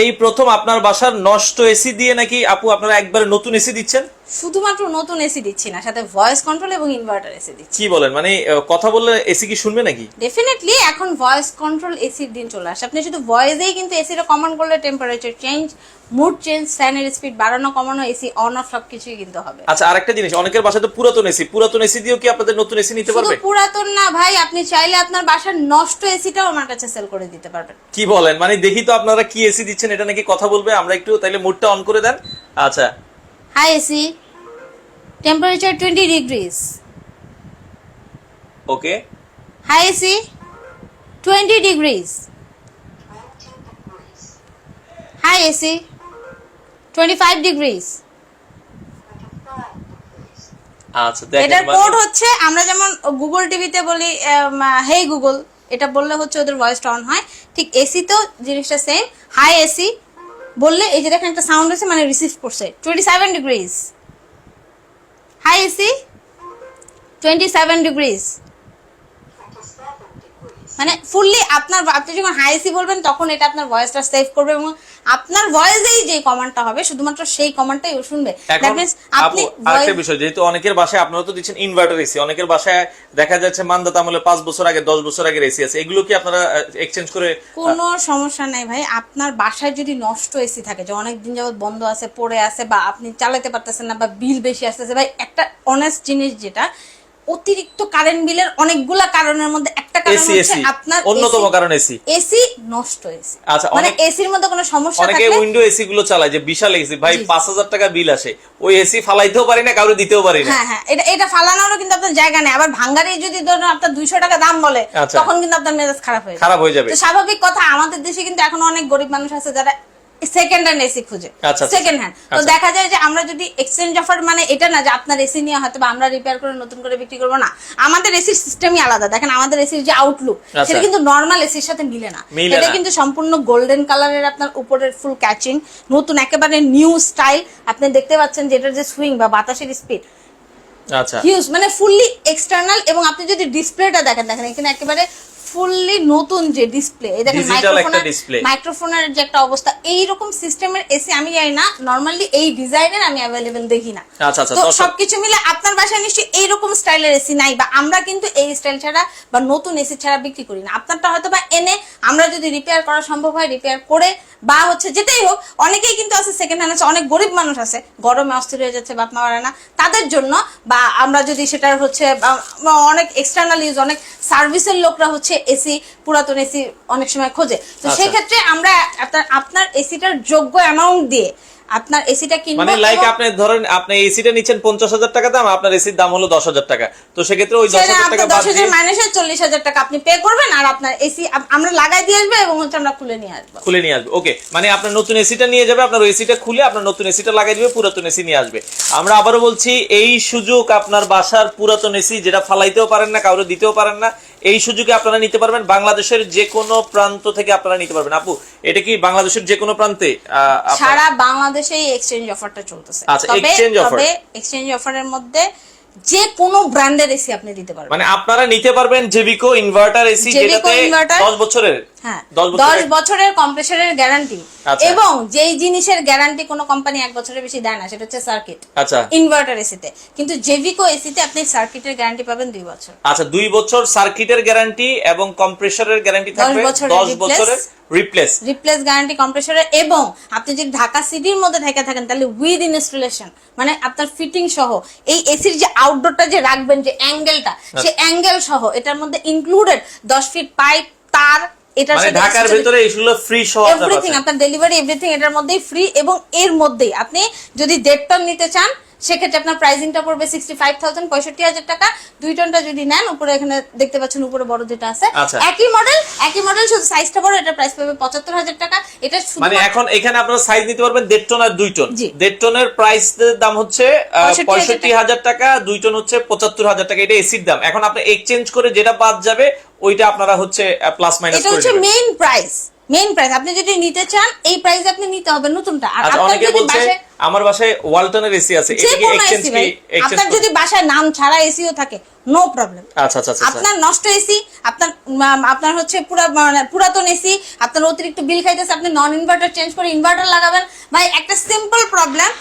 এই প্রথম আপনার বাসার নষ্ট এসি দিয়ে নাকি আপু আপনারা একবারে নতুন এসি দিচ্ছেন? শুধুমাত্র নতুন এসি দিচ্ছি না, সাথে ভয়েস কন্ট্রোল এবং ইনভার্টার এসি দিচ্ছি। কি বলেন, মানে কথা বললে এসি কি শুনবে নাকি? ডেফিনেটলি এখন ভয়েস কন্ট্রোল এসির দিন চলে আসে। আপনি শুধু ভয়েসেই কিন্তু এসিটা কমান্ড করলে টেম্পারেচার চেঞ্জ, মুড চেঞ্জ, ফ্যানের স্পিড বাড়ানো কমানো, এসি অন অফ সবকিছুই কিন্তু হবে। আচ্ছা, আরেকটা জিনিস, অনেকের বাসায় তো পুরাতন এসি দিয়েও কি আপনাদের নতুন এসি নিতে পারবে? শুধু পুরাতন না ভাই, আপনি চাইলে আপনার বাসার নষ্ট এসিটাও আমার কাছে সেল করে দিতে পারবেন। কি বলেন, মানে দেখি তো আপনারা কি এসি দিচ্ছেন, এটা নাকি কথা বলবে। আমরা একটু তাইলে মুডটা অন করে দেন। আচ্ছা, hi AC, temperature 20 degrees. Okay. Hi AC, 20 degrees. High AC, 25 degrees. আচ্ছা, দেখেন এটার কোড হচ্ছে, আমরা যেমন গুগল টিভিতে বলি হেই গুগল, এটা বললে হচ্ছে ওদের ভয়েসটা অন হয়, ঠিক এসি তো জিনিসটা সেম। হাই এসি বললে এই যে দেখেন একটা সাউন্ড আছে, মানে রিসিভ করছে 27 ডিগ্রিজ। High AC, 27 degrees. মানে ফুললি আপনি যখন হাই এসি বলবেন তখন এটা আপনার ভয়েসটা সেভ করবে এবং আপনার ভয়েসেই যে কমান্ডটা হবে শুধুমাত্র সেই কমান্ডটাই ও শুনবে। দ্যাট মিন্স আপনি আরেকটা বিষয়, যেহেতু অনেকের বাসায় আপনারা তো দিচ্ছেন ইনভার্টার এসি, অনেকের বাসায় দেখা যাচ্ছে মানদাতা আমলে 5 বছর আগে 10 বছর আগের এসি আছে, এগুলো কি আপনারা এক্সচেঞ্জ করে? কোনো সমস্যা নাই ভাই, আপনার বাসায় যদি নষ্ট এসি থাকে যে অনেক দিন যাবত বন্ধ আছে, পড়ে আছে, বা আপনি চালাতে পারতেছেন না, বা বিল বেশি আসতেছে, ভাই একটা অনেস্ট জিনিস যেটা অতিরিক্ত কারেন্ট বিলের অনেকগুলা কারণের মধ্যে একটা কারণ হচ্ছে আপনার অন্যতম কারণ এসি নষ্ট এসি। আচ্ছা, মানে এসির মধ্যে কোনো সমস্যা থাকলে অনেকে উইন্ডো এসি গুলো চালায় যে বিশাল এসি, ভাই 5000 টাকা বিল আসে, ওই এসি ফালাইতেও পারি না, কাউরে দিতেও পারি না। হ্যাঁ, এটা ফালানোরও কিন্তু আপনার জায়গা নেই। আবার ভাঙ্গারে যদি ধরুন আপনার 200 টাকা দাম বলে, তখন কিন্তু আপনার মেজাজ খারাপ হয়ে যাবে। তো স্বাভাবিক কথা, আমাদের দেশে কিন্তু এখন অনেক গরিব মানুষ আছে যারা সেকেন্ড হ্যান্ড এসি খুঁজে, সেকেন্ড হ্যান্ড। তো দেখা যায় যে আমরা যদি এক্সচেঞ্জ অফার, মানে এটা না যে আপনার এসি নিয়ে হয়তো বা আমরা রিপেয়ার করে নতুন করে বিক্রি করবো না, আমাদের এসির সিস্টেমই আলাদা। দেখেন আমাদের এসির যে আউটলুক সেটা কিন্তু নরমাল এসির সাথে মিলে না। এটা কিন্তু সম্পূর্ণ গোল্ডেন কালারের, আপনার উপরের ফুল ক্যাচিং, নতুন একেবারে নিউ স্টাইল। আপনি দেখতে পাচ্ছেন যে এটার যে সুইং বা বাতাসের স্পিড হিউজ, মানে ফুললি এক্সটার্নাল। এবং আপনি যদি ডিসপ্লেটা দেখেন এখানে একেবারে ফুললি নতুন যে ডিসপ্লে, এই দেখেন মাইক্রোফোনের যে একটা অবস্থা, এইরকম সিস্টেমের এসি আমি জানি না, নরমালি এই ডিজাইনের আমি অ্যাভেলেবেল দেখি না। তো সবকিছু মিলে আপনার বাসায় নিশ্চয়ই এইরকম স্টাইলের এসি নাই, বা আমরা কিন্তু এই স্টাইল ছাড়া বা নতুন এসি ছাড়া বিক্রি করি না। আপনারটা হয়তো বা এনে আমরা যদি রিপেয়ার করা সম্ভব হয় রিপেয়ার করে, বা হচ্ছে যেটাই হোক, অনেকেই কিন্তু আছে সেকেন্ড হ্যান্ড আছে, অনেক গরিব মানুষ আছে গরমে অস্থির হয়ে যাচ্ছে, বাপ মা পারে না, তাদের জন্য, বা আমরা যদি সেটার হচ্ছে অনেক এক্সটার্নাল ইউজ, অনেক সার্ভিসের লোকরা হচ্ছে এসি, পুরাতন এসি অনেক সময় খোঁজে, তো সেই ক্ষেত্রে আমরা আপনার এসিটার যোগ্য অ্যামাউন্ট দিয়ে আপনার এসিটা কিনবো। মানে লাইক আপনি ধরেন আপনি এসিটা নিচ্ছেন 50,000 টাকা দাম, আপনার এসির দাম হলো 10,000 টাকা, তো সেক্ষেত্রে ওই 10,000 টাকা বাদ দিয়ে 10,000 মাইনাসে 40,000 টাকা আপনি পে করবেন, আর আপনার এসি আমরা লাগাই দিয়ে আসবে এবং হচ্ছে আমরা খুলে নিয়ে আসবো। ওকে, মানে আপনার নতুন এসিটা নিয়ে যাবে, আপনার ওই এসিটা খুলে আপনার নতুন এসিটা লাগাই দিবে, পুরাতন এসি নিয়ে আসবে। আমরা আবারও বলছি, এই সুযোগ আপনার বাসার পুরাতন এসি যেটা ফালাইতেও পারেন না, কাউরে দিতেও পারেন না, এই সুযোগে আপনারা নিতে পারবেন। বাংলাদেশের যে কোনো প্রান্ত থেকে আপনারা নিতে পারবেন। আপু, এটা কি বাংলাদেশের যে কোনো প্রান্তে? সারা বাংলাদেশে এই এক্সচেঞ্জ অফারটা চলতেছে। তবে এক্সচেঞ্জ অফারের মধ্যে যে কোনো ব্র্যান্ডের এসি আপনি দিতে পারবেন, মানে আপনারা নিতে পারবেন জেভিকো ইনভার্টার এসি, যেটাতে 10 বছরের, হ্যাঁ 10 বছরের কম্প্রেসরের গ্যারান্টি, এবং যেই জিনিসের গ্যারান্টি কোনো কোম্পানি 1 বছরের বেশি দেয় না, সেটা হচ্ছে সার্কিট। আচ্ছা, ইনভার্টার এসিতে কিন্তু জেভিকো এসিতে আপনি সার্কিটের গ্যারান্টি পাবেন 2 বছর। আচ্ছা, 2 বছর সার্কিটের গ্যারান্টি এবং কম্প্রেসরের গ্যারান্টি থাকবে 10 বছরের রিপ্লেস গ্যারান্টি কম্প্রেসরের। এবং আপনি যদি ঢাকা সিটির মধ্যে থাকেন তাহলে উইথ ইনস্টলেশন, মানে আপনার ফিটিং সহ, এই এসির যে আউটডোরটা যে রাখবেন যে অ্যাঙ্গেলটা, সেই অ্যাঙ্গেল সহ এটার মধ্যে ইনক্লুডেড 10 ফিট পাইপ, তার, এটার সাথে ঢাকার ভিতরে এগুলো ফ্রি সহ এভরিথিং, আপনার ডেলিভারি এভরিথিং এটার মধ্যেই ফ্রি। এবং এর মধ্যেই আপনি যদি 1.5 টন নিতে চান সেক্ষেত্রে আপনার প্রাইসিংটা পড়বে 65,000, 65,000 টাকা। 2 টনটা যদি নেন, উপরে এখানে দেখতে পাচ্ছেন উপরে বড় যেটা আছে, একই মডেল শুধু সাইজটা বড়, এটা প্রাইস পাবে 75,000 টাকা। এটা মানে এখন এখানে আপনারা সাইজ নিতে পারবেন 1.5 টন আর 2 টন। 1.5 টনের প্রাইস দাম হচ্ছে 65,000 টাকা, 2 টন হচ্ছে 75,000 টাকা, এটা এসির দাম। এখন আপনি এক্সচেঞ্জ করে যেটা বাদ যাবে ওইটা আপনারা হচ্ছে প্লাস মাইনাস করে এটা হচ্ছে মেইন প্রাইস। Main price. আপনি যদি নিতে চান এই প্রাইসে আপনি নিতে হবে নতুনটা। আর আচ্ছা, আপনার অনেকে যদি বলছে বাসায় আমার বাসায় ওয়ালটনের এসি আছে, এটা কি এক্সচেঞ্জ কি? আপনার যদি বাসায় নাম ছাড়া এসিও থাকে নো প্রবলেম। আচ্ছা আচ্ছা আচ্ছা, আপনার নষ্ট এসি, আপনার হচ্ছে পুরাতন এসি, আপনার অতিরিক্ত বিল খাইতেছে, আপনি নন ইনভার্টার চেঞ্জ করে ইনভার্টার লাগাবেন। ভাই একটা সিম্পল প্রবলেম,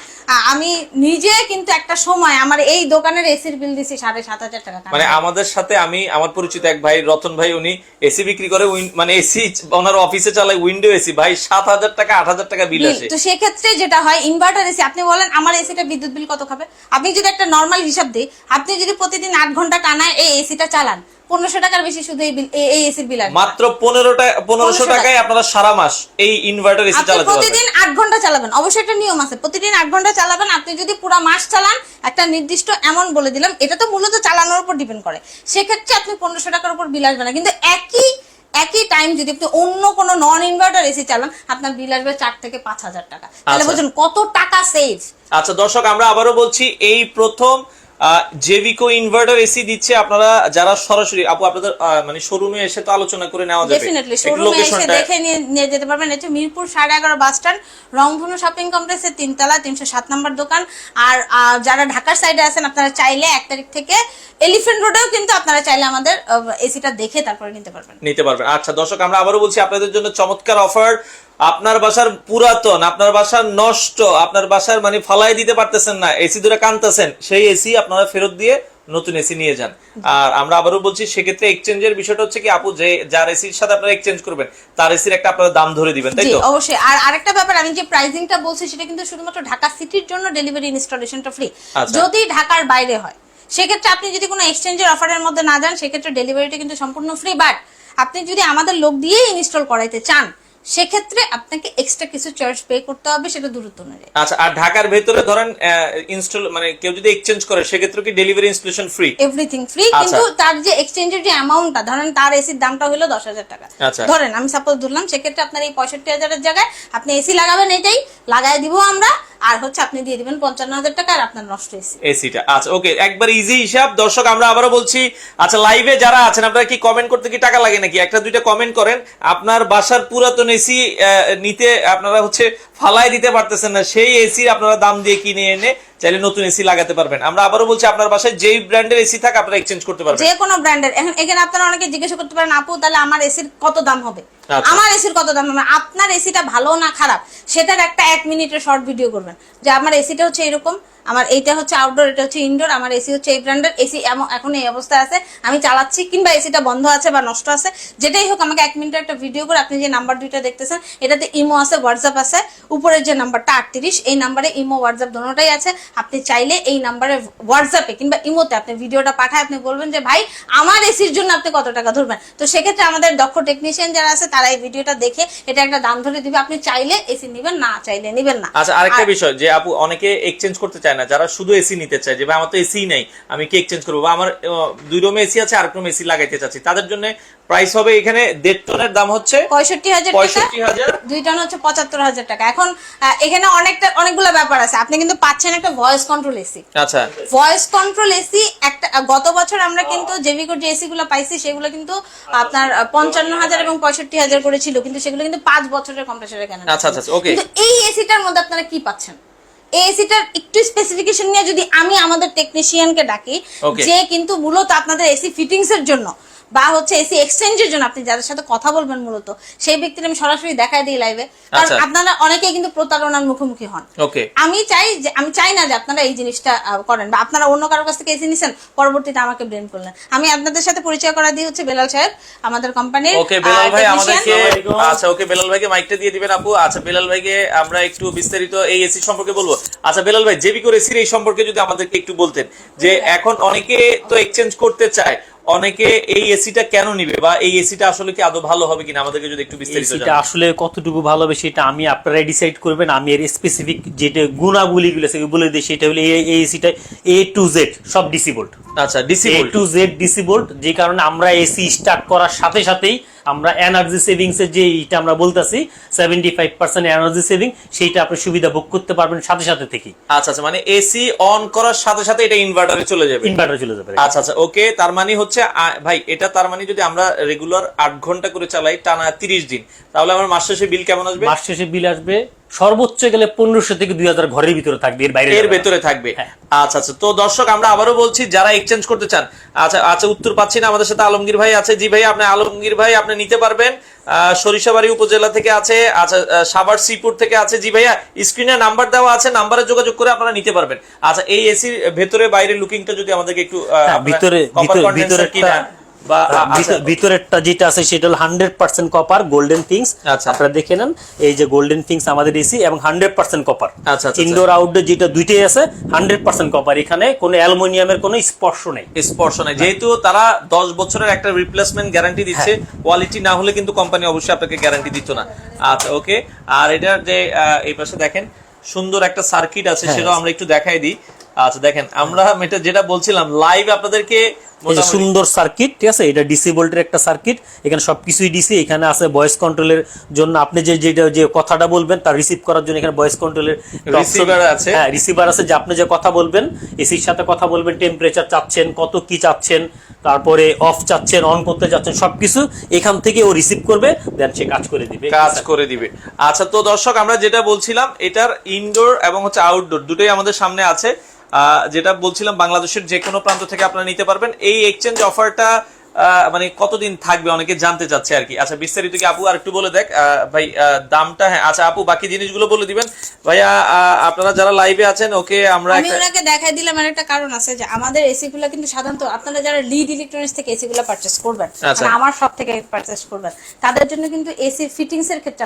আমি নিজে কিন্তু একটা সময় আমার এই দোকানের এসির বিল দিছি 7,500 টাকা। মানে আমাদের সাথে আমার পরিচিত এক ভাই রতন ভাই, উনি এসি বিক্রি করে, মানে এসি ওনার অফিসে চালায় উইন্ডো এসি, ভাই 7,000 টাকা 8,000 টাকা বিল আসে। তো সেক্ষেত্রে যেটা হয় ইনভার্টার এসি, আপনি বলেন আমার এসিটা বিদ্যুৎ বিল কত খাবে, আপনি যদি একটা নর্মাল হিসাব দিই, আপনি যদি প্রতিদিন 8 ঘন্টা টানায় এই এসিটা চালান 1500 টাকার বেশি শুধু এই এসির বিল আসবে। মাত্র 1500 টাকায় আপনারা সারা মাস এই ইনভার্টার এসি চালাতে পারবেন। প্রতিদিন 8 ঘন্টা চালাবেন, অবশ্যই একটা নিয়ম আছে, প্রতিদিন 8 ঘন্টা চালাবেন। আপনি যদি পুরো মাস চালান, একটা নির্দিষ্ট এমন বলে দিলাম, এটা তো মূলত চালানোর উপর ডিপেন্ড করে, সেক্ষেত্রে আপনি 1500 টাকার উপর বিল আসবে না। কিন্তু একই টাইম যদি আপনি অন্য কোনো নন ইনভার্টার এসি চালান, আপনার বিল আসবে 4 থেকে 5,000 টাকা। তাহলে বুঝুন কত টাকা সেভ। আচ্ছা দর্শক, আমরা আবারও বলছি, এই প্রথম জেভিকো ইনভার্টার এসি দিচ্ছে। আপনারা যারা সরাসরি আপু আপনাদের মানে শোরুমে এসে তো আলোচনা করে নেওয়া যাবে, ডেফিনেটলি শোরুমে এসে দেখে নিয়ে যেতে পারবেন। এটা মিরপুর 11:30 বাস স্ট্যান্ড, রংধনু শপিং কমপ্লেক্সের 3 তলা 307 নম্বর দোকান। আর যারা ঢাকার সাইডে আছেন, আপনারা চাইলে 1 তারিখ থেকে এলিফ্যান্ট রোডেও কিন্তু আপনারা চাইলে আমাদের এসিটা দেখে তারপরে নিতে পারবেন। আচ্ছা দর্শক, আমরা আবারও বলছি, আপনাদের জন্য চমৎকার অফার। আপনার বাসার পুরাতন, আপনার বাসার নষ্ট, আপনার বাসার মানে ফালাই দিতে পারতেছেন না, এসি ধরে কানতেছেন, সেই এসি আপনারা ফেরত দিয়ে নতুন এসি নিয়ে যান। আর আমরা আবারও বলছি, সেক্ষেত্রে এক্সচেঞ্জের বিষয়টা হচ্ছে কি আপু, যে যার এসির সাথে আপনারা এক্সচেঞ্জ করবেন তার এসির একটা আপনারা দাম ধরে দিবেন, তাই তো? অবশ্যই। আর আরেকটা ব্যাপার, আমি যে প্রাইসিংটা বলছি সেটা কিন্তু শুধুমাত্র ঢাকা সিটির জন্য, ডেলিভারি ইনস্টলেশনটা ফ্রি। যদি ঢাকার বাইরে হয়, সেক্ষেত্রে আপনি যদি কোনো এক্সচেঞ্জের অফারের মধ্যে না যান, সেক্ষেত্রে ডেলিভারিটা কিন্তু সম্পূর্ণ ফ্রি। বাট আপনি যদি আমাদের লোক দিয়ে ইনস্টল করাইতে চান, সেক্ষেত্রে আপনাকে এক্সট্রা কিছু চার্জ পে করতে হবে, সেটা দূরত্ব অনুযায়ী। আচ্ছা, আর ঢাকার ভেতরে ধরেন ইনস্টল মানে কেউ যদি এক্সচেঞ্জ করে, সেক্ষেত্রে কি delivery installation free? Everything free, কিন্তু তার যে এক্সচেঞ্জের যে অ্যামাউন্টটা, ধরেন তার এসির দামটা হলো 10,000 টাকা, ধরেন আমি সাপোজ ধরলাম, সেক্ষেত্রে আপনার এই 65,000 এর জায়গায় আপনি এসি লাগাবেন, এটাই লাগাই দিব আমরা, আর হচ্ছে আপনি দিয়ে দিবেন 55,000 টাকা, আর আপনার নষ্ট এসিটা। আচ্ছা ওকে, একবার ইজি হিসাব। দর্শক, আমরা আবারও বলছি, আচ্ছা লাইভে যারা আছেন, আপনারা কি কমেন্ট করতে কি টাকা লাগে নাকি? একটা দুইটা কমেন্ট করেন। আপনার বাসার পুরাতন এসি নিতে আপনারা হচ্ছে ফালাই দিতে পারতেছেন না, সেই এসি আপনারা দাম দিয়ে কিনে এনে চাইলে নতুন এসি লাগাতে পারবেন। আমরা আবারও বলছি, আপনার বাসায় যেই ব্র্যান্ডের এসি থাকে আপনারা এক্সচেঞ্জ করতে পারবেন, যে কোনো ব্র্যান্ডের। এখানে আপনারা অনেকে জিজ্ঞেস করতে পারেন, আপু তাহলে আমার এসির কত দাম হবে? আমার এসির কত দাম হবে? আপনার এসিটা ভালো না খারাপ সেটার একটা 1 মিনিটের শর্ট ভিডিও করবেন, যে আমার এসিটা হচ্ছে এরকম, আমার এইটা হচ্ছে আউটডোর, এটা হচ্ছে ইনডোর, আমার এসি হচ্ছে এই ব্র্যান্ডের, এসি এখন এই অবস্থায় আছে, আমি চালাচ্ছি, কিংবা এসিটা বন্ধ আছে বা নষ্ট আছে, যেটাই হোক আমাকে 1 মিনিটের একটা ভিডিও করে, আপনি যে নাম্বার দুইটা দেখতেছেন, এটাতে ইমো আছে, হোয়াটসঅ্যাপ আছে, উপরের যে নাম্বারটা 38, এই নাম্বারে ইমো হোয়াটসঅ্যাপ দুটোটাই আছে। আপনি চাইলে এই নাম্বারে হোয়াটসঅ্যাপে কিংবা ইমোতে আপনি ভিডিওটা পাঠায় আপনি বলবেন যে ভাই আমার এসির জন্য আপনি কত টাকা ধরবেন। তো সেক্ষেত্রে আমাদের দক্ষ টেকনিশিয়ান যারা আছে, তারা এই ভিডিওটা দেখে এটা একটা দাম ধরে দিবে, আপনি চাইলে এসি নেবেন, না চাইলে নেবেন না। আচ্ছা, আরেকটা বিষয়, যে আপু অনেকে এক্সচেঞ্জ করতে চায় না, যারা শুধু এসি নিতে চায়, যে ভাই আমার তো এসি নাই, আমি কি এক্সচেঞ্জ করবো, বা আমার 2 রুমে এসি আছে, আর রুমে এসি লাগাইতে চাচ্ছি, তাদের জন্য প্রাইস হবে এখানে 1.5 টনের দাম হচ্ছে 65,000 টাকা, 2 টন হচ্ছে 75,000 টাকা। এখন এখানে অনেকগুলো ব্যাপার আছে, আপনি কিন্তু পাচ্ছেন একটা ভয়েস কন্ট্রোল এসি। আচ্ছা, ভয়েস কন্ট্রোল এসি একটা গত বছর আমরা কিন্তু জেভিকোর যে এসি গুলো পাইছি, সেগুলো কিন্তু আপনার 55,000 এবং 65,000 করে ছিল, কিন্তু সেগুলো কিন্তু 5 বছরের কম্প্রেসরের কেনা। আচ্ছা আচ্ছা, ওকে। কিন্তু এই এসিটার মধ্যে আপনারা কি পাচ্ছেন, এই এসিটার একটু স্পেসিফিকেশন নিয়ে যদি আমি আমাদের টেকনিশিয়ানকে ডাকি, যে কিন্তু মূলত আপনাদের এসি ফিটিংস এর জন্য বা হচ্ছে এসি এক্সচেঞ্জের জন্য আপনি যাদের সাথে কথা বলবেন, মূলত সেই ব্যক্তির আমি সরাসরি দেখাই দিই লাইভে, কারণ আপনারা অনেকেই কিন্তু প্রতারণার মুখোমুখি হন। আমি চাই না যে আপনারা এই জিনিসটা করেন, বা আপনারা অন্য কারোর কাছ থেকে এসি নিছেন, পরবর্তীতে আমাকে ব্লেম করলেন। আমি আপনাদের সাথে পরিচয় করা দিই, হচ্ছে বেলাল সাহেব, আমাদের কোম্পানির। ওকে বেলাল ভাই, আমাদেরকে আচ্ছা ওকে বেলাল ভাইকে মাইকটা দিয়ে দিবেন আপু। আচ্ছা বেলাল ভাইকে আমরা একটু বিস্তারিত এই এসি সম্পর্কে বলবো। আচ্ছা বেলাল ভাই, জেভিকোর এসির এই সম্পর্কে যদি আমাদেরকে একটু বলতেন, যে এখন অনেকে তো এক্সচেঞ্জ করতে চায়, অনেকে এই এসিটা কেন নিবে, বা এই এসিটা আসলে কি আদৌ ভালো হবে কিনা, আমাদেরকে যদি একটু বিস্তারিত জানান। এসিটা আসলে কতটুকু ভালো হবে সেটা আমি আপনারাই ডিসাইড করবেন। আমি এর স্পেসিফিক যেটা গুণাবলীগুলো আছে বলে দিই, সেটা হলো এই এসিটা A to Z সব ডিসি ভোল্ট। আচ্ছা, DC volt, A to Z DC volt, যে কারণে আমরা এসি স্টার্ট করার সাথে সাথেই আমরা এনার্জি সেভিংস এর যে এটা আমরা বলতাছি 75% এনার্জি সেভিং, সেইটা আপনি সুবিধা ভোগ করতে পারবেন সাথে সাথে থেকে। আচ্ছা আচ্ছা, মানে এসি অন করার সাথে সাথে এটা ইনভার্টারে চলে যাবে। ইনভার্টারে চলে যাবে। আচ্ছা আচ্ছা, ওকে। তার মানে হচ্ছে ভাই এটা তার মানে যদি আমরা রেগুলার 8 ঘন্টা করে চালাই টানা 30 দিন, তাহলে আমার মাস শেষে বিল কেমন আসবে? মাস শেষে বিল আসবে সর্বোচ্চ গেলে 1500 থেকে 2000 ঘরের ভিতরে থাকবে, এর ভেতরে থাকবে। আচ্ছা আচ্ছা, তো দর্শক আমরা আবারও বলছি যারা এক্সচেঞ্জ করতে চান, আচ্ছা আচ্ছা উত্তর পাচ্ছি না, আমাদের সাথে আলমগীর ভাই আছে। জি ভাই, আপনি আলমগীর ভাই আপনি নিতে পারবেন। সরিষাবাড়ি উপজেলা থেকে আছে, আচ্ছা সাভার শ্রীপুর থেকে আছে। জি ভাইয়া, স্ক্রিনে নাম্বার দেওয়া আছে, নাম্বারে যোগাযোগ করে আপনারা নিতে পারবেন। আচ্ছা, এই এসির ভেতরে বাইরে লুকিংটা যদি আমাদেরকে একটু ভিতরেরটা যেটা আছে সেটা হলো 100% কপার গোল্ডেন থিংস। আপনারা দেখে নেন, এই যে গোল্ডেন থিংস আমাদের এসি এবং 100% কপার। ইনডোর আউটডোর যেটা দুইটাই আছে 100% কপার, এখানে কোনো অ্যালুমিনিয়ামের কোনো স্পর্শ নেই। যেহেতু তারা 10 বছরের একটা রিপ্লেসমেন্ট গ্যারান্টি দিচ্ছে, কোয়ালিটি না হলে কিন্তু কোম্পানি অবশ্যই আপনাকে গ্যারান্টি দিত না। আচ্ছা ওকে, আর এটার যে এই পাশে দেখেন সুন্দর একটা সার্কিট আছে, সেটাও আমরা একটু দেখাই দিই। আচ্ছা দেখেন, আমরা এটা যেটা বলছিলাম লাইভ আপনাদেরকে, সুন্দর সার্কিট, ঠিক আছে। এটা ডিসি ভোল্টের একটা সার্কিট, এখানে সবকিছুই ডিসি। এখানে আছে ভয়েস কন্ট্রোলের জন্য, আপনি যে কথাটা বলবেন তার রিসিভ করার জন্য এখানে ভয়েস কন্ট্রোলের রিসিভার আছে। হ্যাঁ, রিসিভার আছে, যে আপনি যে কথা বলবেন এসির সাথে কথা বলবেন, টেম্পারেচার চাচ্ছেন, কত কি চাচ্ছেন, তারপরে অফ চাচ্ছেন, অন করতে চাচ্ছেন, সবকিছু এখান থেকে ও রিসিভ করবে, দেন সে কাজ করে দিবে। আচ্ছা, তো দর্শক আমরা যেটা বলছিলাম, এটার ইনডোর এবং হচ্ছে আউটডোর দুটোই আমাদের সামনে আছে। যেটা বলছিলাম বাংলাদেশের যে কোনো প্রান্ত থেকে আপনারা নিতে পারবেন। এই এক্সচেঞ্জ অফারটা মানে কতদিন থাকবে অনেকে জানতে চাচ্ছে আর কি। আচ্ছা, বিস্তারিত কি আপু আর একটু বলে দেখ ভাই দামটা। হ্যাঁ আচ্ছা আপু, বাকি জিনিসগুলো বলে দিবেন ভাইয়া। আপনারা যারা লাইভে আছেন, ওকে আমরা আমি ওনাকে দেখাই দিলাম। আর একটা কারণ আছে যে আমাদের এসি গুলো কিন্তু সাধারণত আপনারা যারা লিড ইলেকট্রনিক্স থেকে এসি গুলো পারচেজ করবেন, মানে আমার সব থেকে পারচেজ করবেন, তাদের জন্য কিন্তু এসি ফিটিংস এর ক্ষেত্রে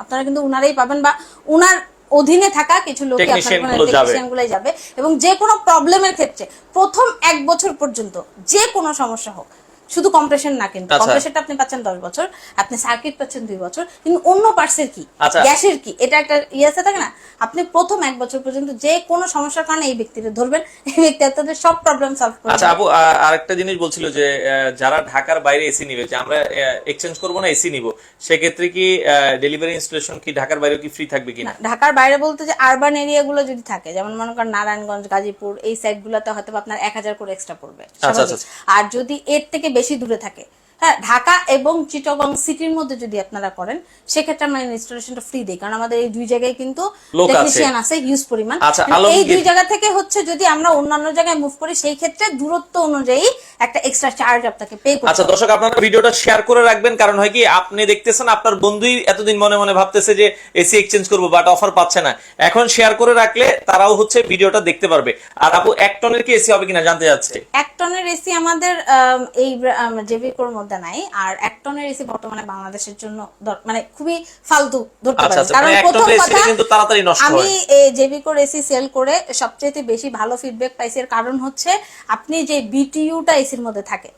আপনারা কিন্তু উনারাই পাবেন, বা উনার অধীনে থাকা কিছু লোক টেকনিশিয়ানগুলাই যাবে। এবং যে কোনো প্রবলেমের ক্ষেত্রে প্রথম 1 বছর পর্যন্ত যে কোনো সমস্যা হোক, শুধু কম্প্রেশন না, কিন্তু কম্প্রেশনটা আপনি পাচ্ছেন 10 বছর, আপনি সার্কিট পাচ্ছেন 2 বছর, কিন্তু অন্য পার্টসের কি, গ্যাসের কি, এটা একটা আছে থাকে না, আপনি প্রথম 1 বছর পর্যন্ত যে কোনো সমস্যার কারণে এই ব্যক্তিকে ধরবেন, এই ব্যক্তি আপনাদের সব প্রবলেম সলভ করবে। আচ্ছা আপু, আরেকটা জিনিস বলছিল যে যারা ঢাকার বাইরে এসি নিবে, যে আমরা এক্সচেঞ্জ করব না এসি নিব, সেক্ষেত্রে কি ডেলিভারি ইনস্টলেশন কি ঢাকার বাইরে কি ফ্রি থাকবে কিনা? ঢাকার বাইরে বলতে যে আরবান এরিয়া গুলো যদি থাকে, যেমন মনে করেন নারায়ণগঞ্জ, গাজীপুর, এই সাইড গুলোতে হয়তো আপনার 1000 করে এক্সট্রা পড়বে। আর যদি এর থেকে বেশি দূরে থাকে, হ্যাঁ ঢাকা এবং চিটাগং সিটির মধ্যে যদি আপনারা করেন, সেক্ষেত্রে আমরা ইনস্টলেশনটা ফ্রি দিই, কারণ আমাদের এই 2 জায়গায় কিন্তু টেকনিশিয়ান আছে হিউজ পরিমাণ। এই 2 জায়গা থেকে হচ্ছে যদি আমরা অন্যান্য জায়গায় মুভ করি, সেই ক্ষেত্রে দূরত্ব অনুযায়ী একটা এক্সট্রা চার্জ আপনাকে পে করতে হবে। আচ্ছা দর্শক, আপনারা ভিডিওটা শেয়ার করে রাখবেন, কারণ হয় কি আপনি দেখতেছেন আপনার বন্ধুই এতদিন মনে মনে ভাবতেছে যে এসি এক্সচেঞ্জ করব, বাট অফার পাচ্ছে না। এখন শেয়ার করে রাখলে তারাও হচ্ছে ভিডিওটা দেখতে পারবে। আর আপু 1 টনের কি এসি হবে কিনা জানতে যাচ্ছে। 1 টনের এসি আমাদের এই জেভিকোর মধ্যে নাই। আর 1 টনের এসি বর্তমানে বাংলাদেশের জন্য মানে খুবই ফালতু ধরতে পারেন, কারণ প্রথম কথা কিন্তু তাড়াতাড়ি নষ্ট হয়। আমি জেভিকোর এসি সেল করে সবচেয়ে বেশি ভালো ফিডব্যাক পাইছি, এর কারণ হচ্ছে আপনি যে বিটিইউটা এসির মধ্যে থাকে,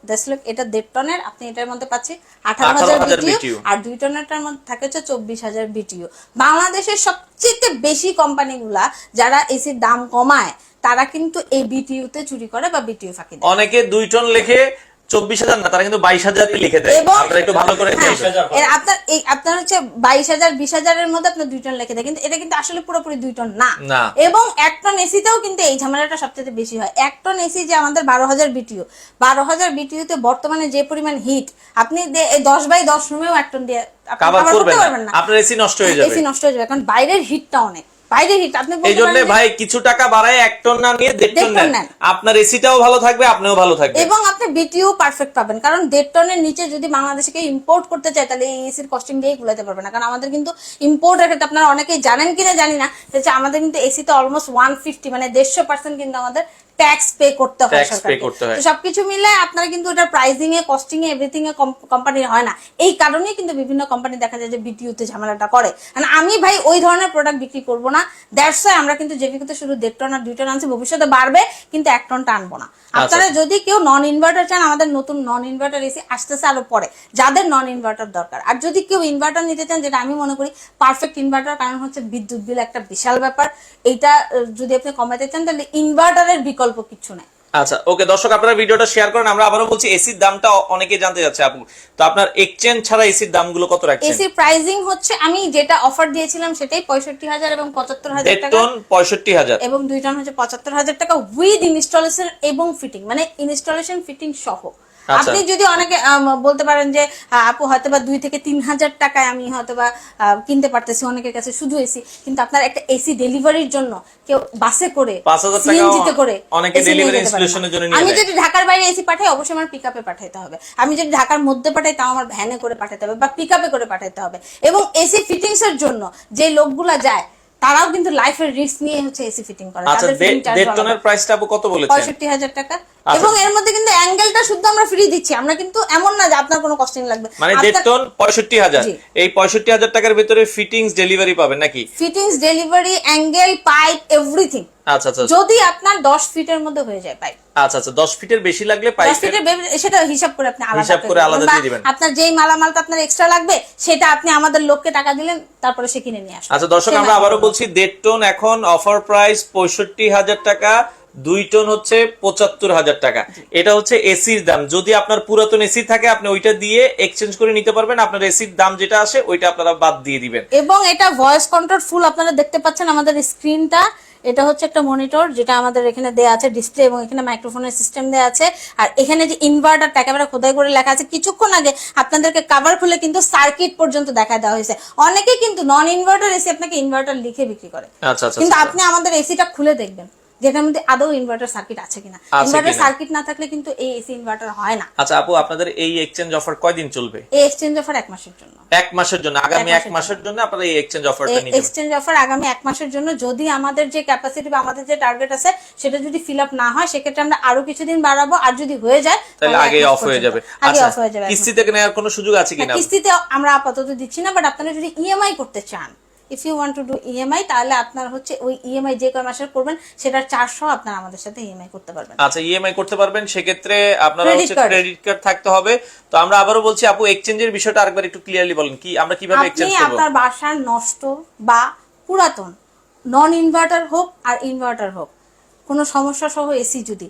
এটা 1.5 টনের, আপনি এটার মধ্যে পাচ্ছি 18,000 বিটিইউ, আর 2 টনেরটার মধ্যে থাকে হচ্ছে 24,000 বিটিইউ। বাংলাদেশের সবচেয়ে বেশি কোম্পানিগুলা যারা এসির দাম কমায়, তারা কিন্তু এই বিটিইউতে চুরি করে বা বিটিইউ ফাঁকি দেয়। অনেকে 2 টন লেখে 24,000 না, তারা কিন্তু 22,000 লিখে দেয়। আপনারা একটু ভালো করে আপনার হচ্ছে 22,000 20,000 এর মধ্যে আপনার 2 টন লিখে দেয়, কিন্তু এটা কিন্তু আসলে পুরোপুরি 2 টন না। এবং 1 টন এসিতেও কিন্তু এই ঝামেলাটা সবচেয়ে বেশি হয়। 1 টন এসি যে আমাদের 12,000 বিটিইউ, 12,000 বিটিইউতে বর্তমানে যে পরিমাণ হিট, আপনি 10/10 রুমেও 1 টন দিয়ে কভার করতে পারবেন না, আপনার এসি নষ্ট হয়ে যাবে। এসি নষ্ট হয়ে যাবে, কারণ বাইরের হিটটা অনেক। এইজন্য ভাই কিছু টাকা বাড়ায় 1 টন না নিয়ে 1.5 টন নেন, আপনার এসিটাও ভালো থাকবে, আপনিও ভালো থাকবেন, এবং আপনি বিটিইউ পারফেক্ট পাবেন। কারণ 1.5 টনের নিচে যদি বাংলাদেশে কেউ ইম্পোর্ট করতে চায়, তাহলে এই এসির কস্টিং দিয়ে গুলাতে পারবে না। কারণ আমাদের কিন্তু ইম্পোর্টের ক্ষেত্রে, আপনারা অনেকেই জানেন কিনা জানি না, যে আমাদের কিন্তু এসিতে অলমোস্ট 150 মানে 150% কিন্তু আমাদের ট্যাক্স পে করতে হয় সরকারকে। তো সবকিছু মিলে আপনারা কিন্তু এটা প্রাইসিং এ, কস্টিং এ, এভরিথিং এ কোম্পানির হয় না। এই কারণেই কিন্তু বিভিন্ন কোম্পানি দেখা যায় যে বিটিইউ তে ঝামেলাটা করে। মানে আমি ভাই ওই ধরনের প্রোডাক্ট বিক্রি করব না, দ্যাটস ওয়াই আমরা কিন্তু জেভিকোতে শুধু 1.5 টন আর 2 টন আনছি, ভবিষ্যতে বাড়বে, কিন্তু 1 টনটা আনবো না। আপনারা যদি কেউ নন ইনভার্টার চান, আমাদের নতুন নন ইনভার্টার এসি আসতেছে আরো পরে, যাদের নন ইনভার্টার দরকার। আর যদি কেউ ইনভার্টার নিতে চান, যেটা আমি মনে করি পারফেক্ট ইনভার্টার, কারণ হচ্ছে বিদ্যুৎ বিল একটা বিশাল ব্যাপার, এইটা যদি আপনি কমাতে চান, তাহলে ইনভার্টারের বিকল্প কিছু নাই। আচ্ছা ওকে দর্শক, আপনারা ভিডিওটা শেয়ার করেন। আমরা আবারও বলছি এসির দামটা অনেকে জানতে যাচ্ছে আপু, তো আপনার এক্সচেঞ্জ ছাড়া এসির দামগুলো কত রাখছেন? এসির প্রাইসিং হচ্ছে আমি যেটা অফার দিয়েছিলাম সেটাই 65,000 এবং 75,000 টাকা, টন 65,000 এবং 2 টন হচ্ছে 75,000 টাকা উইথ ইনস্টলেশন এবং ফিটিং, মানে ইনস্টলেশন ফিটিং সহ। আপনি যদি অনেকে বলতে পারেন যে আপু হয়তোবা 2 থেকে 3,000 টাকায় আমি হয়তোবা কিনতে পারতেছি অনেকের কাছে শুধু এসি, কিন্তু আপনার একটা এসি ডেলিভারির জন্য কেউ বাসে করে 5,000 টাকা সিএনজিতে করে অনেকে ডেলিভারি ইনস্টলেশনের জন্য নিয়ে আমি যায়। যদি ঢাকার বাইরে এসি পাঠাই অবশ্যই আমার পিকআপে পাঠাইতে হবে, আমি যদি ঢাকার মধ্যে পাঠাই তাও আমার ভ্যানে করে পাঠাতে হবে বা পিকআপে করে পাঠাতে হবে। এবং এসি ফিটিংস এর জন্য যে লোকগুলা যায় তারাও কিন্তু লাইফের রিস্ক নিয়ে হচ্ছে এসি ফিটিং করে। আচ্ছা, 1.5 টনের প্রাইসটা আপু কত বলেছেন? 65,000 টাকা। এবং এর মধ্যে কিন্তু অ্যাঙ্গেলটা শুদ্ধ আমরা ফ্রি দিচ্ছি, আমরা কিন্তু এমন না যে আপনার কোনো কস্টিং লাগবে। মানে 1.5 টন 65,000, এই 65,000 টাকার ভিতরে ফিটিংস ডেলিভারি পাবেন নাকি? Fittings delivery, angle, pipe, everything. আচ্ছা আচ্ছা, যদি আপনার 10 ফিটের মধ্যে হয়ে যায় পাইপ। আচ্ছা আচ্ছা, 10 ফিটের বেশি লাগলে পাইপ 10 ফিটের সেটা হিসাব করে আপনি হিসাব করে আলাদা দিয়ে দিবেন। আপনার যেই মালামালটা আপনার এক্সট্রা লাগবে সেটা আপনি আমাদের লোককে টাকা দিলেন, তারপরে সে কিনে নিয়ে আসবে। আচ্ছা দর্শক, আমরা আবারও বলছি 1.5 টন এখন অফার প্রাইস 65,000 টাকা, 2 টন হচ্ছে 75,000 টাকা। এটা হচ্ছে এসির দাম। যদি আপনার পুরাতন এসি থাকে আপনি ওইটা দিয়ে এক্সচেঞ্জ করে নিতে পারবেন, আপনার এসির দাম যেটা আসে ওইটা আপনারা বাদ দিয়ে দিবেন। এবং এটা ভয়েস কন্ট্রোল ফুল, আপনারা দেখতে পাচ্ছেন আমাদের স্ক্রিনটা, এটা হচ্ছে একটা মনিটর যেটা আমাদের এখানে দেয়া আছে ডিসপ্লে, এবং এখানে মাইক্রোফোনের সিস্টেম দেয়া আছে। আর এখানে যে ইনভার্টারটা একেবারে খোদাই করে লেখা আছে, কিছুক্ষণ আগে আপনাদেরকে কভার খুলে কিন্তু সার্কিট পর্যন্ত দেখা দেওয়া হয়েছে। অনেকে কিন্তু নন ইনভার্টার এসি আপনাকে ইনভার্টার লিখে বিক্রি করে, আচ্ছা আচ্ছা, কিন্তু আপনি আমাদের এসিটা খুলে দেখবেন যেটার মধ্যে আদৌ ইনভার্টার সার্কিট আছে কিনা। ইনভার্টার সার্কিট না থাকলে কিন্তু এই এসি ইনভার্টার হয় না। আচ্ছা আপু, আপনাদের এই এক্সচেঞ্জ অফার কয়দিন চলবে? এই এক্সচেঞ্জ অফার 1 মাসের জন্য। 1 মাসের জন্য, আগামী 1 মাসের জন্য আপনারা এই এক্সচেঞ্জ অফারটা নিতে পারেন। এক্সচেঞ্জ অফার আগামী 1 মাসের জন্য। যদি আমাদের যে ক্যাপাসিটি বা আমাদের যে টার্গেট আছে সেটা যদি ফিল আপ না হয় সেক্ষেত্রে আমরা আরো কিছুদিন বাড়াবো, আর যদি হয়ে যায় তাহলে আগে অফ হয়ে যাবে। আগে আচ্ছা, অফ হয়ে যাবে। কিস্তিতে নেওয়ার কোনো সুযোগ আছে কিনা? কিস্তিতে আমরা আপাতত দিচ্ছি না, বাট আপনারা যদি ইএমআই করতে চান, if you want to do EMI, তাহলে আপনার হচ্ছে ওই ইএমআই যে কয় মাসের করবেন সেটার 400 আপনারা আমাদের সাথে ইএমআই করতে পারবেন। আচ্ছা, ইএমআই করতে পারবেন, সেক্ষেত্রে আপনারা হচ্ছে ক্রেডিট কার্ড থাকতে হবে। তো আমরা আবারও বলছি আপু, এক্সচেঞ্জের বিষয়টা আরেকবার একটু ক্লিয়ারলি বলেন, কি আমরা কিভাবে এক্সচেঞ্জ করব? আপনি আপনার বাসার নষ্ট বা পুরাতন নন ইনভার্টার হোক আর ইনভার্টার হোক, কোনো সমস্যা সহ এসি যদি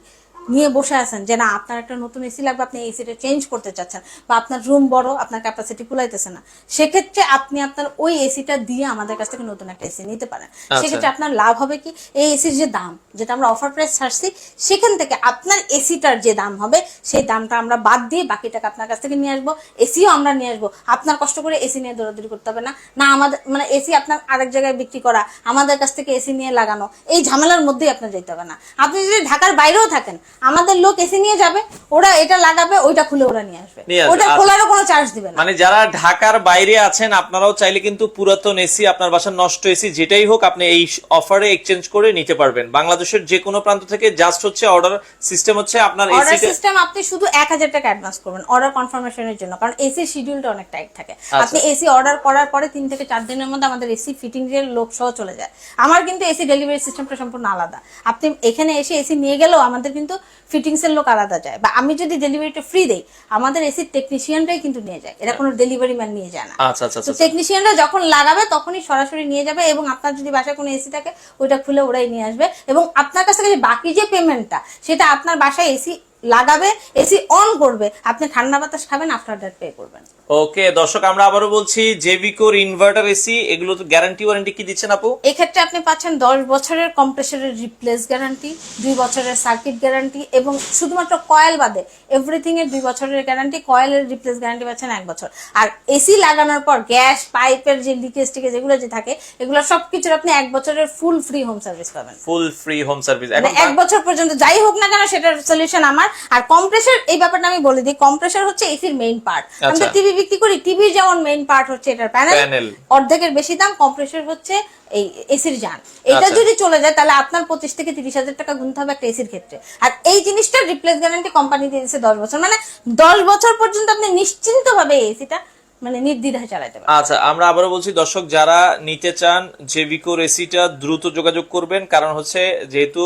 নিয়ে বসে আছেন যে না আপনার একটা নতুন এসি লাগবে, আপনি এসিটা চেঞ্জ করতে চাচ্ছেন, বা আপনার রুম বড়, আপনার ক্যাপাসিটি কুলাইতেছে না, সেক্ষেত্রে আপনি আপনার ওই এসিটা দিয়ে আমাদের কাছ থেকে নতুন একটা এসি নিতে পারেন। সেক্ষেত্রে আপনার লাভ হবে কি, এই এসির যে দাম যেটা আমরা অফার প্রাইস ছাড়ছি সেখান থেকে আপনার এসিটার যে দাম হবে সেই দামটা আমরা বাদ দিয়ে বাকি টাকা আপনার কাছ থেকে নিয়ে আসবো, এসিও আমরা নিয়ে আসবো। আপনার কষ্ট করে এসি নিয়ে দৌড়াদৌড়ি করতে হবে না, না আমাদের মানে এসি আপনার আরেক জায়গায় বিক্রি করা, আমাদের কাছ থেকে এসি নিয়ে লাগানো, এই ঝামেলার মধ্যেই আপনার যেতে হবে না। আপনি যদি ঢাকার বাইরেও থাকেন আমাদের লোক এসি নিয়ে যাবে, ওরা এটা লাগাবে, ওইটা খুলে ওরা নিয়ে আসবে, ওটা খোলারও কোনো চার্জ দিবে না। মানে যারা ঢাকার বাইরে আছেন আপনারাও চাইলে কিন্তু পুরাতন এসি, আপনার বাসার নষ্ট এসি যেটাই হোক, আপনি এই অফারে এক্সচেঞ্জ করে নিতে পারবেন বাংলাদেশের যে কোনো প্রান্ত থেকে। জাস্ট হচ্ছে অর্ডার সিস্টেম হচ্ছে আপনার অর্ডার সিস্টেম, আপনি শুধু 1000 টাকা অ্যাডভান্স করবেন অর্ডার কনফার্মেশনের জন্য, কারণ এসি শিডিউলটা অনেক টাইট থাকে। আপনি এসি অর্ডার করার পরে 3 থেকে 4 দিনের মধ্যে আমাদের এসি ফিটিং এর লোক সহ চলে যায়। আমার কিন্তু এসি ডেলিভারি সিস্টেমটা সম্পূর্ণ আলাদা। আপনি এখানে এসে এসি নিয়ে গেলেও আমাদের কিন্তু ফিটিংস এর লোক আলাদা যায়, বা আমি যদি ডেলিভারিটা ফ্রি দেই আমাদের এসি টেকনিশিয়ানরাই কিন্তু নিয়ে যায়, এটা কোনো ডেলিভারি ম্যান নিয়ে যায় না। আচ্ছা আচ্ছা, তো টেকনিশিয়ানরা যখন লাগাবে তখনই সরাসরি নিয়ে যাবে, এবং আপনার যদি বাসায় কোনো এসি থাকে ওইটা খুলে ওরাই নিয়ে আসবে, এবং আপনার কাছ থেকে বাকি যে পেমেন্টটা সেটা আপনার বাসায় এসি লাগাবে, এসি অন করবে, আপনি ঠান্ডা বাতাস খাবেন, আফটার দ্যাট পে করবেন। ওকে দর্শক, আমরা আবারও বলছি জেভিকোর ইনভার্টার এসি, এগুলো তো গ্যারান্টি ওয়ারেন্টি কি দিচ্ছেন আপু? এই ক্ষেত্রে আপনি পাচ্ছেন 10 বছরের কম্প্রেসরের রিপ্লেস গ্যারান্টি, 2 বছরের সার্কিট গ্যারান্টি, এবং শুধুমাত্র কয়েল বাদে এভরিথিং এর 2 বছরের গ্যারান্টি, কয়েলের রিপ্লেস গ্যারান্টি পাচ্ছেন 1 বছর। আর এসি লাগানোর পর গ্যাস পাইপের যে লিকেজ টিকেজ যেগুলো যে থাকে এগুলো সবকিছুর আপনি 1 বছরের ফুল ফ্রি হোম সার্ভিস পাবেন। ফুল ফ্রি হোম সার্ভিস, এখন 1 বছর পর্যন্ত যাই হোক না কেন সেটার সলিউশন আমার। আর কম্প্রেসর, এই ব্যাপারটা আমি বলে দিই, কম্প্রেসর হচ্ছে এসির মেইন পার্ট। আমরা টিভি বিক্রি করি, টিভির যেমন মেইন পার্ট হচ্ছে এটার প্যানেল, অর্ধেকের বেশি দাম, কম্প্রেসর হচ্ছে এই এসির জান। এটা যদি চলে যায় তাহলে আপনার 25 থেকে 30,000 টাকা গুনতে হবে একটা এসির ক্ষেত্রে। আর এই জিনিসটা রিপ্লেস গ্যারান্টি কোম্পানি দিয়ে দিয়েছে 10 বছর, মানে 10 বছর পর্যন্ত আপনি নিশ্চিন্ত ভাবে এসিটা মানে নির্দ্বিধায় চালাতে পারবেন। আচ্ছা, আমরা আবারও বলছি দর্শক, যারা নিতে চান জেভিকোর এসিটা দ্রুত যোগাযোগ করবেন, কারণ হচ্ছে যেহেতু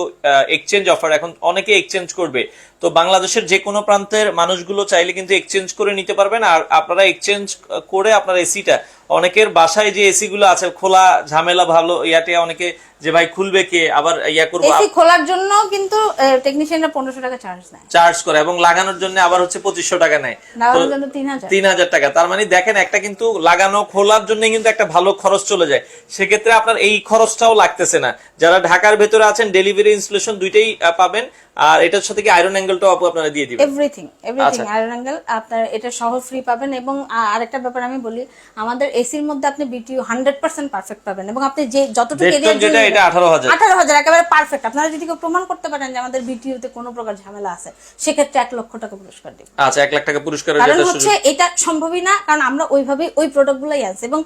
এক্সচেঞ্জ অফার, এখন অনেকে এক্সচেঞ্জ করবে, তো বাংলাদেশের যে কোনো প্রান্তের মানুষগুলো চাইলে কিন্তু এক্সচেঞ্জ করে নিতে পারবেন। আর আপনারা এক্সচেঞ্জ করে আপনার এসিটা অনেকের বাসায় যে এসি গুলো আছে খোলা ঝামেলা ভালো ইয়াতে অনেকে যে ভাই খুলবে কে আবার ইয়া করব এসি খোলার জন্য কিন্তু টেকনিশিয়ানরা 1500 টাকা চার্জ করে এবং লাগানোর জন্য আবার হচ্ছে 2500 টাকা নেয়, লাগানোর জন্য 3000 টাকা। তার মানে দেখেন একটা কিন্তু লাগানো খোলার জন্য কিন্তু একটা ভালো খরচ চলে যায়, সেক্ষেত্রে আপনার এই খরচটাও লাগতেছে না। যারা ঢাকার ভেতরে আছেন ডেলিভারি ইনস্টলেশন দুইটাই পাবেন, আর এটার সাথে কি আয়রন অ্যাঙ্গেলটাও আপনারা দিয়ে দিবেন? এভরিথিং আয়রন অ্যাঙ্গেল আপনার এটা সহ ফ্রি পাবেন। এবং আরেকটা ব্যাপার আমি বলি, আমাদের এসির মধ্যে আপনি বিটিইউ 100% পারফেক্ট পাবেন, এবং আপনি যে যতটুকু এরিয়া যেটা এটা 18000 একেবারে পারফেক্ট। আপনারা যদি কেউ প্রমাণ করতে পারেন যে আমাদের বিটিইউ তে কোনো প্রকার ঝামেলা আছে, সেক্ষেত্রে 1 লক্ষ টাকা পুরস্কার দিব। আচ্ছা, 1 লাখ টাকা পুরস্কারের কারণ হচ্ছে এটা সম্ভবই না, কারণ আমরা ওইভাবেই ওই প্রোডাক্টগুলোই আছে। এবং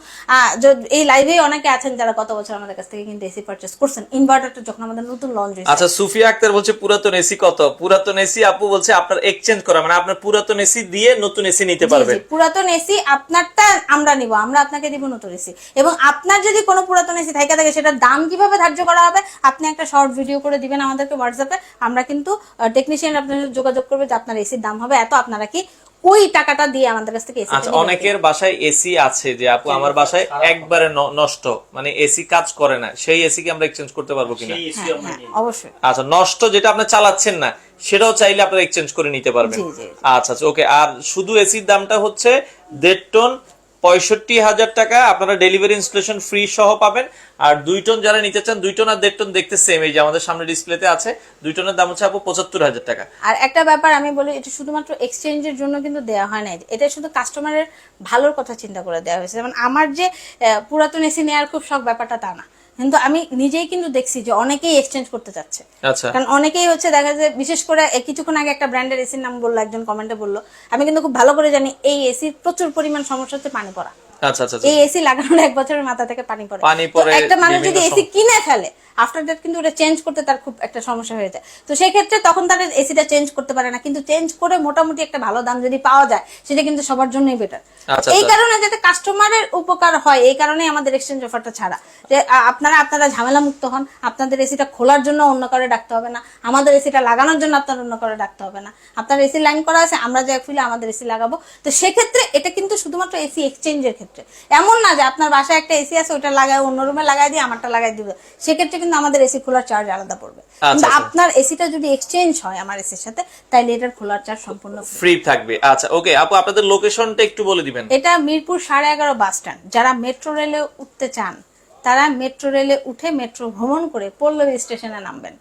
এই লাইভে অনেকে আছেন যারা গত বছর আমাদের কাছ থেকে কিন্তু এসি পারচেজ করছেন, ইনভার্টারটা যখন আমাদের নতুন লঞ্চ হয়েছে। আচ্ছা, সুফিয়া আক্তার বলছে পুরাতন এসি কত? পুরাতন এসি আপু বলছে আপনার এক্সচেঞ্জ করা, মানে আপনার পুরাতন এসি দিয়ে নতুন এসি নিতে পারবেন। পুরাতন এসি আপনারটা আমরা নিব, আমরা আপনাকে দিব নতুন এসি। এবং আপনার যদি কোনো পুরাতন এসি থাকে সেটার দাম কিভাবে ধার্য করা হবে, আপনি একটা শর্ট ভিডিও করে দিবেন আমাদেরকে হোয়াটসঅ্যাপে, আমরা কিন্তু টেকনিশিয়ান আপনার সাথে যোগাযোগ করবে যে আপনার এসির দাম হবে এত, আপনারা কি ওই টাকাটা দিয়ে আমাদের কাছ থেকে এসি। আচ্ছা, অনেকের বাসায় এসি আছে যে আপু আমার বাসায় একবারে নষ্ট, মানে এসি কাজ করে না, সেই এসি কি আমরা এক্সচেঞ্জ করতে পারবো কিনা? অবশ্যই। আচ্ছা, নষ্ট যেটা আপনি চালাচ্ছেন না সেটাও চাইলে আপনারা এক্সচেঞ্জ করে নিতে পারবেন। আচ্ছা ওকে। আর শুধু এসির দামটা হচ্ছে 1.5 টন 65,000 টাকা, আপনারা ডেলিভারি ইনস্টলেশন ফ্রি সহ পাবেন। আর 2 টন যারা নিতে চান, 2 টন আর 1.5 টন দেখতে সেম, এই যে আমাদের সামনে ডিসপ্লেতে আছে। 2 টনের দাম হচ্ছে আপু 75,000 টাকা। আর একটা ব্যাপার আমি বলি, এটা শুধুমাত্র এক্সচেঞ্জের জন্য কিন্তু দেওয়া হয় না, এটা শুধু কাস্টমারের ভালোর কথা চিন্তা করে দেওয়া হয়েছে। যেমন আমার যে পুরাতন এসি নেওয়ার খুব শখ, ব্যাপারটা তা না, কিন্তু আমি নিজেই কিন্তু দেখছি যে অনেকেই এক্সচেঞ্জ করতে চাচ্ছে। আচ্ছা, কারণ অনেকেই হচ্ছে দেখা যায়, বিশেষ করে কিছুক্ষণ আগে একটা ব্র্যান্ডের এসির নাম বললো একজন, কমেন্টে বললো, আমি কিন্তু খুব ভালো করে জানি এই এসির প্রচুর পরিমাণ সমস্যা হচ্ছে পানি পড়া। আচ্ছা আচ্ছা, এই এসি লাগানোর 1 বছরের মাথা থেকে পানি পড়ে। একটা মানুষ যদি এসি কিনে ফেলে, আফটার দ্যাট কিন্তু ওটা চেঞ্জ করতে তার খুব একটা সমস্যা হয়ে যায়। তো সেই ক্ষেত্রে তখন তার এসিটা চেঞ্জ করতে পারে না, কিন্তু চেঞ্জ করে মোটামুটি একটা ভালো দাম যদি পাওয়া যায়, সেটা কিন্তু সবার জন্যই বেটার। এই কারণে যাতে কাস্টমারের উপকার হয়, এই কারণেই আমাদের এক্সচেঞ্জ অফারটা ছাড়া, যে আপনারা ঝামেলা মুক্ত হন, আপনাদের এসিটা খোলার জন্য অন্য করে ডাকতে হবে না, আমাদের এসিটা লাগানোর জন্য আপনার অন্য করে ডাকতে হবে না। আপনার এসি লাইন করা আছে, আমরা যে খুলে আমাদের এসি লাগাবো। তো সেক্ষেত্রে এটা কিন্তু শুধুমাত্র এসি এক্সচেঞ্জের ক্ষেত্রে, এমন না যে আপনার বাসায় একটা এসি আছে ওটা লাগায় অন্য রুমে লাগাই দিয়ে আমারটা লাগাই দিবে, সেক্ষেত্রে কিন্তু আমাদের এসি খোলার চার্জ আলাদা পড়বে। কিন্তু আপনার এসিটা যদি এক্সচেঞ্জ হয় আমার এসির সাথে, তাহলে এটার খোলার চার্জ সম্পূর্ণ ফ্রি থাকবে। আচ্ছা ওকে আপু, আপনাদের লোকেশনটা একটু বলে দিবেন। এটা মিরপুর 11.5 বাস স্ট্যান্ড। যারা মেট্রো রেলে উঠতে চান, তারা মেট্রো রেলে উঠে মেট্রো ভ্রমণ করে পল্লবী স্টেশনে নামবেন।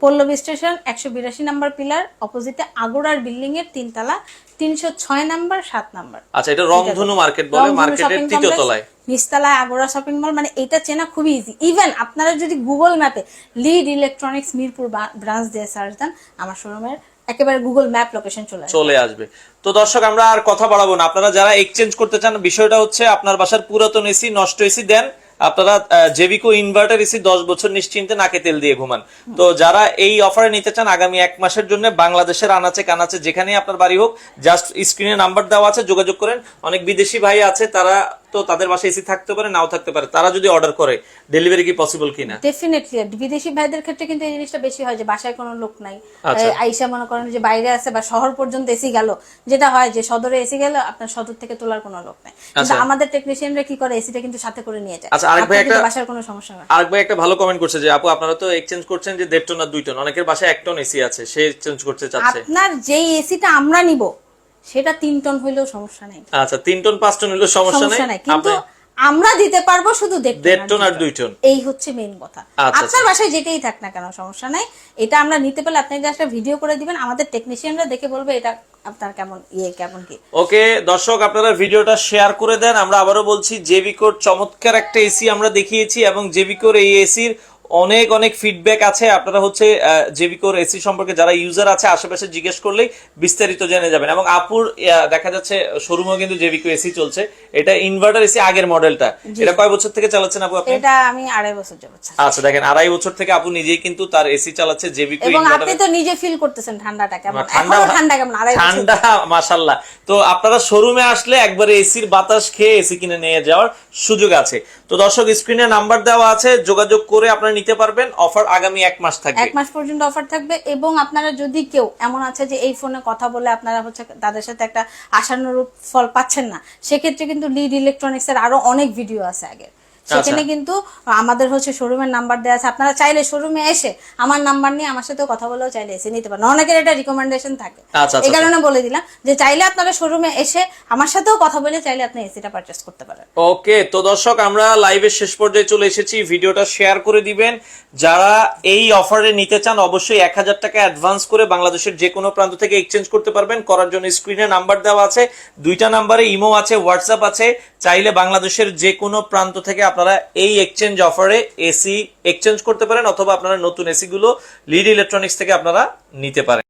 পল্লবী স্টেশন 182 নাম্বার পিলার, অপোজিটে আগোড়ার বিল্ডিং এর 3 তলা, 306 নাম্বার 7 নাম্বার। আচ্ছা, এটা রংধনু মার্কেট বলে, মার্কেটের 3য় তলায়, নিচতলায় আগোড়া শপিং মল। মানে এটা চেনা খুবই ইজি। ইভেন আপনারা যদি গুগল ম্যাপে লিড ইলেকট্রনিক্স মিরপুর ব্রাঞ্চ দিয়ে সার্চ দেন, আমার শোরুমের একেবারে গুগল ম্যাপ লোকেশন চলে আসবে। তো দর্শক, আমরা আর কথা বাড়াবো না, আপনারা যারা এক্সচেঞ্জ করতে চান, বিষয়টা হচ্ছে আপনার বাসার পুরাতন এসি, নষ্ট এসি দেন, আপনারা জেবিকো ইনভার্টার এসি 10 বছর নিশ্চিন্তে নাকে তেল দিয়ে ঘুমান। তো যারা এই অফারে নিতে চান আগামী 1 মাসের জন্য, বাংলাদেশের আনাচে কানাচে যেখানেই আপনার বাড়ি হোক, জাস্ট স্ক্রিনে নাম্বার দেওয়া আছে, যোগাযোগ করেন। অনেক বিদেশি ভাই আছে, তারা তো তাদের বাসায় এসি থাকতে পারে, নাও থাকতে পারে, তারা যদি অর্ডার করে ডেলিভারি কি পসিবল কিনা? ডেফিনেটলি। বিদেশি ভাইদের ক্ষেত্রে কিন্তু এই জিনিসটা বেশি হয় যে বাসায় কোনো লোক নাই, আইসা মনে করেন যে বাইরে আছে বা শহর পর্যন্ত এসি গেল, যেটা হয় যে সদরে এসি গেল, আপনার সদর থেকে তোলার কোনো লোক নাই। কিন্তু আমাদের টেকনিশিয়ানরা কি করে, এসিটা কিন্তু সাথে করে নিয়ে যায়। আচ্ছা, আরেক ভাই বাসার কোনো সমস্যা হয়। আরেক ভাই একটা ভালো কমেন্ট করছে যে আপু আপনারা তো এক্সচেঞ্জ করছেন যে 1.5 টন আর 2 টন, অনেকের বাসায় 1 টন এসি আছে, সে এক্সচেঞ্জ করতে চাচ্ছে। আপনার যেই এসিটা আমরা নিব সেটা 3 টন হইলেও সমস্যা নাই। আচ্ছা, 3 টন 5 টন হইলেও সমস্যা নাই, কিন্তু আমরা দিতে পারবো শুধু 1.5 টন আর 2 টন। এই হচ্ছে মেইন কথা। আপনার বাসায় যেটাই থাক না কেন সমস্যা নাই, এটা আমরা নিতে পারলে আপনি জাস্ট ভিডিও করে দিবেন, আমাদের টেকনিশিয়ানরা দেখে বলবে এটা আপনার কেমন কেমন কি। ওকে দর্শক, আপনারা ভিডিওটা শেয়ার করে দেন। আমরা আবারও বলছি, জেবিকোর চমৎকার একটা এসি আমরা দেখিয়েছি, এবং জেবিকোর এই এসির অনেক অনেক ফিডব্যাক আছে। আপনারা হচ্ছে জেবিকোর এসি সম্পর্কে যারা ইউজার আছে আশেপাশে জিজ্ঞেস করলেই বিস্তারিত জেনে যাবেন। এবং আপুর দেখা যাচ্ছে শোরুমেও কিন্তু জেবিকো এসি চলছে, এটা ইনভার্টার এসি আগের মডেলটা। এটা কয় বছর থেকে চালাচ্ছেন আপু আপনি? এটা আমি 2.5 বছর যাচ্ছে। আচ্ছা দেখেন, 2.5 বছর থেকে আপু নিজেই কিন্তু তার এসি চালাচ্ছে জেবিকো ইনভার্টার। এবং আপনি তো নিজে ফিল করতেছেন ঠান্ডাটা কেমন, ঠান্ডা কেমন, 2.5 বছর ঠান্ডা মাশাআল্লাহ। তো আপনারা শোরুমে আসলে একবারে এসির বাতাস খেয়ে এসি কিনে নিয়ে যাওয়ার সুযোগ আছে। তো দর্শক, স্ক্রিনে নাম্বার দেওয়া আছে, যোগাযোগ করে আপনারা নিতে পারবেন। অফার আগামী 1 মাস থাকবে, 1 মাস পর্যন্ত অফার থাকবে। এবং আপনারা যদি কেউ এমন আছে যে এই ফোনে কথা বলে আপনারা হচ্ছে তাদের সাথে একটা আশানুরূপ ফল পাচ্ছেন না, সেক্ষেত্রে কিন্তু লিড ইলেকট্রনিক্স এর আরো অনেক ভিডিও আছে আগে, সেখানে কিন্তু আমাদের হচ্ছে শোরুমের নাম্বার দেওয়া আছে। আপনারা চাইলে শোরুমে এসে আমার নাম্বার নিয়ে আমার সাথে কথা বলেও চাইলে এসে নিতে পারেন। অনেকের এটা রিকমেন্ডেশন থাকে, এই কারণে বলে দিলাম যে চাইলে আপনারা শোরুমে এসে আমার সাথেও কথা বলে চাইলে আপনি এসিটা পারচেজ করতে পারেন। ওকে, তো দর্শক আমরা লাইভের শেষ পর্যায়ে চলে এসেছি। ভিডিওটা শেয়ার করে দিবেন। যারা এই অফারে নিতে চান অবশ্যই 1000 টাকা অ্যাডভান্স করে বাংলাদেশের যে কোনো প্রান্ত থেকে এক্সচেঞ্জ করতে পারবেন। করার জন্য স্ক্রিনে নাম্বার দেওয়া আছে, 2টা নাম্বারে ইমো আছে, হোয়াটসঅ্যাপ আছে। চাইলে বাংলাদেশের যে কোনো প্রান্ত থেকে আপনারা এই এক্সচেঞ্জ অফারে এসি এক্সচেঞ্জ করতে পারেন, অথবা আপনারা নতুন এসি গুলো লিড ইলেকট্রনিক্স থেকে আপনারা নিতে পারেন।